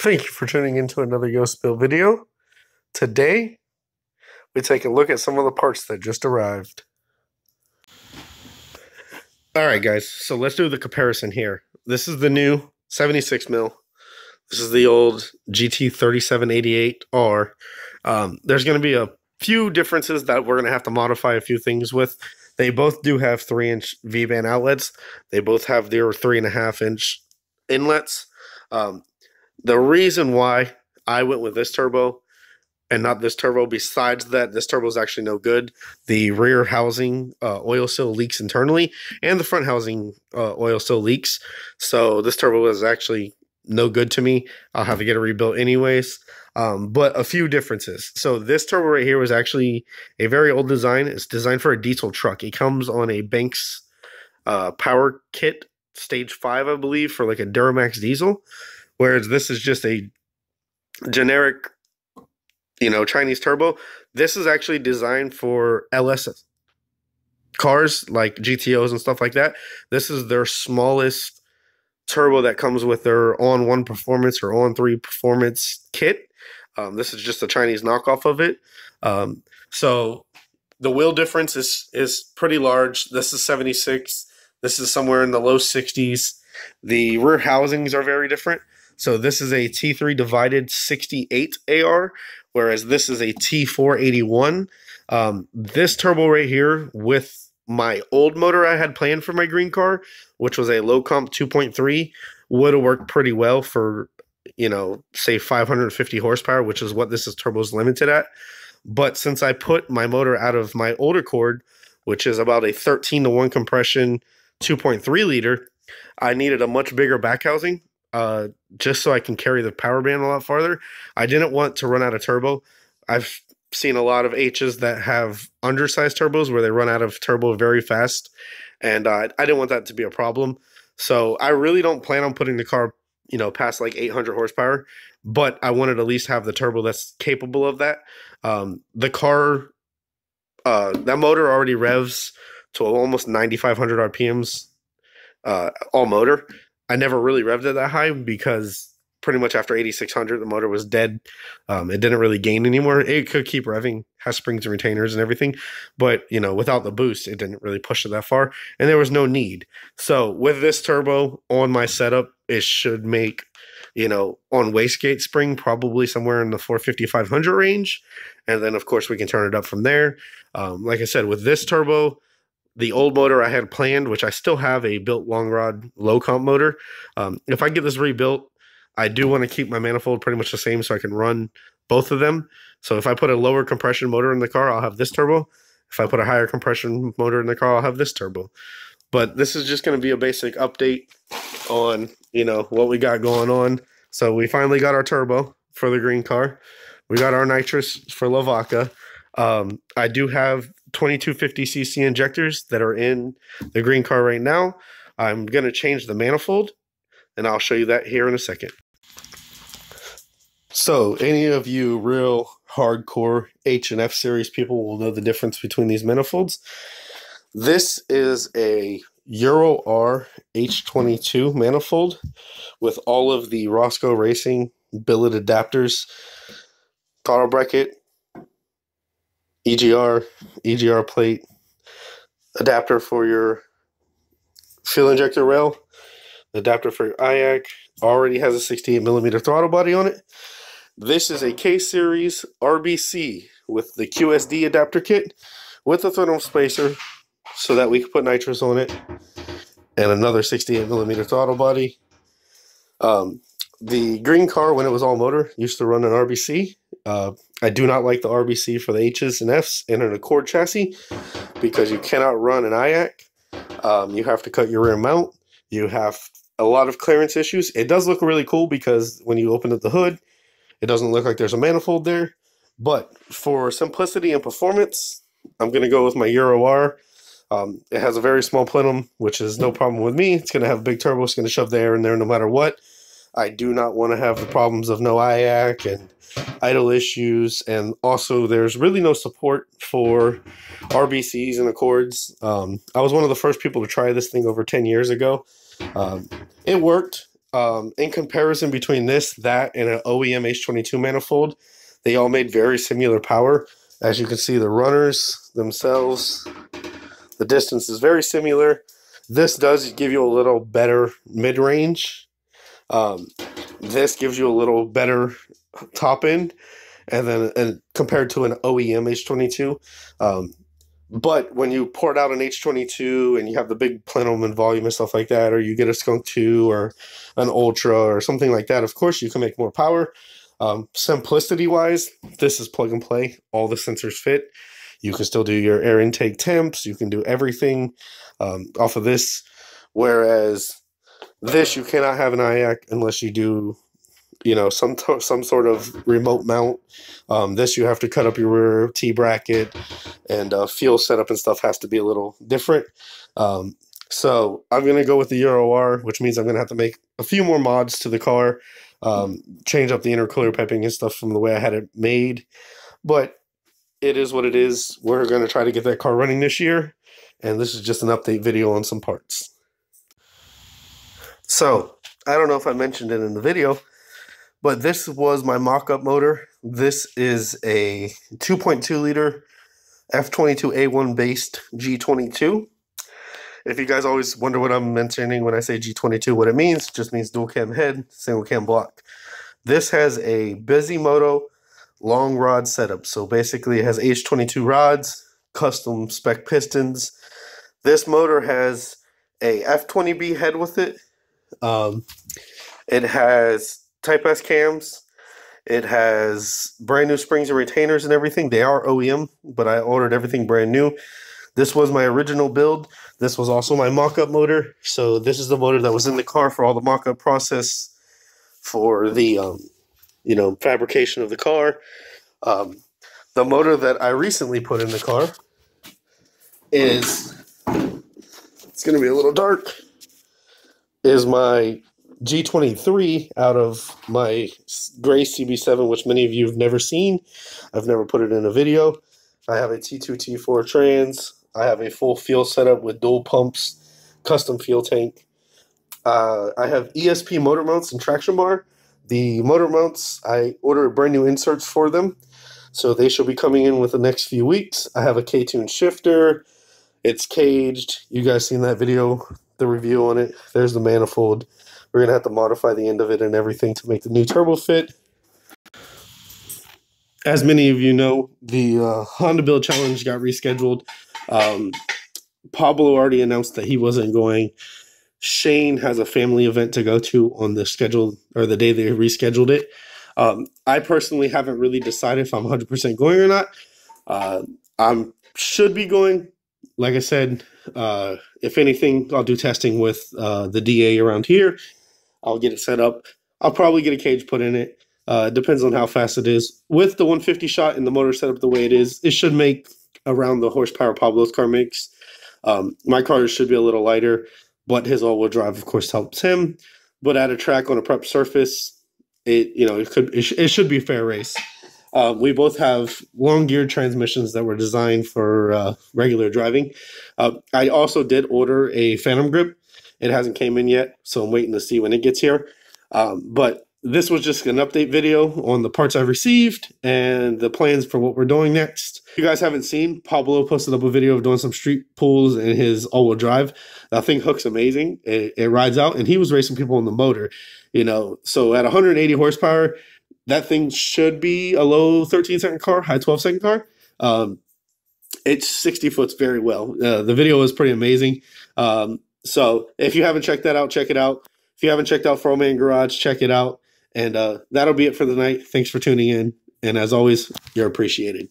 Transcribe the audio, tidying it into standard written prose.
Thank you for tuning into another Yo Spill video. Today, we take a look at some of the parts that just arrived. Alright guys, so let's do the comparison here. This is the new 76 mil. This is the old GT3788R. There's going to be a few differences that we're going to have to modify a few things with. They both do have 3-inch V-band outlets. They both have their 3.5-inch inlets. The reason why I went with this turbo and not this turbo, besides that this turbo is actually no good. The rear housing oil seal leaks internally, and the front housing oil seal leaks. So this turbo is actually no good to me. I'll have to get it rebuilt anyways. But a few differences. So this turbo right here was actually a very old design. It's designed for a diesel truck. It comes on a Banks power kit, stage 5, I believe, for like a Duramax diesel. Whereas this is just a generic, Chinese turbo. This is actually designed for LS cars like GTOs and stuff like that. This is their smallest turbo that comes with their on-1 performance or on-3 performance kit. This is just a Chinese knockoff of it. So the wheel difference is pretty large. This is 76. This is somewhere in the low 60s. The rear housings are very different. So this is a T3 divided 68 AR, whereas this is a T4 81. This turbo right here with my old motor I had planned for my green car, which was a low comp 2.3, would have worked pretty well for, say 550 horsepower, which is what this turbo is limited at. But since I put my motor out of my older cord, which is about a 13-to-1 compression 2.3 liter, I needed a much bigger back housing. Just so I can carry the power band a lot farther. I didn't want to run out of turbo. I've seen a lot of H's that have undersized turbos where they run out of turbo very fast, and I didn't want that to be a problem. So I really don't plan on putting the car, past like 800 horsepower, but I wanted to at least have the turbo that's capable of that. The car, that motor already revs to almost 9,500 RPMs, all motor. I never really revved it that high because pretty much after 8,600, the motor was dead. It didn't really gain anymore. It could keep revving, has springs and retainers and everything. But, without the boost, it didn't really push it that far. And there was no need. So with this turbo on my setup, it should make, on wastegate spring, probably somewhere in the 450-500 range. And then, of course, we can turn it up from there. Like I said, with this turbo, the old motor I had planned, which I still have a built long rod low comp motor. If I get this rebuilt, I do want to keep my manifold pretty much the same so I can run both of them. So if I put a lower compression motor in the car, I'll have this turbo. If I put a higher compression motor in the car, I'll have this turbo. But this is just going to be a basic update on, what we got going on. So we finally got our turbo for the green car. We got our nitrous for Lavaca. I do have 2250cc injectors that are in the green car right now. I'm going to change the manifold, and I'll show you that here in a second. So any of you real hardcore H and F series people will know the difference between these manifolds. This is a Euro R H22 manifold with all of the Roscoe Racing billet adapters, throttle bracket, EGR plate, adapter for your fuel injector rail, adapter for your IAC, already has a 68mm throttle body on it. This is a K-Series RBC with the QSD adapter kit with a thermal spacer so that we can put nitrous on it, and another 68mm throttle body. The green car, when it was all motor, used to run an RBC. I do not like the RBC for the H's and F's in an Accord chassis because you cannot run an IAC. You have to cut your rear mount. You have a lot of clearance issues. It does look really cool because when you open up the hood, it doesn't look like there's a manifold there. But for simplicity and performance, I'm going to go with my Euro R. It has a very small plenum, which is no problem with me. It's going to have a big turbo. It's going to shove the air in there no matter what. I do not want to have the problems of no IAC and idle issues, and also there's really no support for RBCs and Accords. I was one of the first people to try this thing over 10 years ago. It worked. In comparison between this, that, and an OEM H22 manifold, they all made very similar power. As you can see, the runners themselves, the distance is very similar. This does give you a little better mid-range. This gives you a little better top end, and compared to an OEM H22. But when you port out an H22 and you have the big plenum and volume and stuff like that, or you get a Skunk 2 or an Ultra or something like that, of course you can make more power. Simplicity-wise, this is plug and play. All the sensors fit. You can still do your air intake temps. You can do everything off of this. Whereas this, you cannot have an IAC unless you do, you know, some sort of remote mount. This, you have to cut up your rear T-bracket, and fuel setup and stuff has to be a little different. So I'm going to go with the Euro R, which means I'm going to have to make a few more mods to the car, change up the intercooler piping and stuff from the way I had it made. But it is what it is. We're going to try to get that car running this year, and this is just an update video on some parts. So, I don't know if I mentioned it in the video, but this was my mock-up motor. This is a 2.2 liter F22A1 based G22. If you guys always wonder what I'm mentioning when I say G22, what it means, it just means dual cam head, single cam block. This has a Bisimoto long rod setup. So basically it has H22 rods, custom spec pistons. This motor has a F20B head with it. It has Type S cams. It has brand new springs and retainers and everything. They are OEM, but I ordered everything brand new. This was my original build. This was also my mock-up motor. So this is the motor that was in the car for all the mock-up process for the, fabrication of the car. The motor that I recently put in the car is, it's going to be a little dark, is my G23 out of my gray Cd7, which many of you have never seen. I've never put it in a video. I have a T2, T4 trans. I have a full fuel setup with dual pumps, custom fuel tank. I have ESP motor mounts and traction bar. The motor mounts, I ordered brand new inserts for them, so they should be coming in within the next few weeks. I have a K-tune shifter. It's caged. You guys seen that video, the review on it. There's the manifold. We're going to have to modify the end of it and everything to make the new turbo fit. As many of you know, the Honda Build Challenge got rescheduled. Pablo already announced that he wasn't going. Shane has a family event to go to on the schedule, or the day they rescheduled it. I personally haven't really decided if I'm 100% going or not. I should be going. Like I said, if anything, I'll do testing with the DA around here. I'll get it set up. I'll probably get a cage put in it. It depends on how fast it is. With the 150 shot and the motor set up the way it is, it should make around the horsepower Pablo's car makes. My car should be a little lighter, but his all-wheel drive, of course, helps him. But at a track on a prep surface, it should be a fair race. We both have long geared transmissions that were designed for regular driving. I also did order a Phantom grip. It hasn't came in yet, so I'm waiting to see when it gets here. But this was just an update video on the parts I've received and the plans for what we're doing next. If you guys haven't seen, Pablo posted up a video of doing some street pulls in his all-wheel drive. That thing hooks amazing. It rides out, and he was racing people on the motor. So at 180 horsepower, that thing should be a low 13-second car, high 12-second car. It's 60 foots very well. The video is pretty amazing. So if you haven't checked that out, check it out. If you haven't checked out Fro Man Garage, check it out. And that'll be it for the night. Thanks for tuning in. And as always, you're appreciated.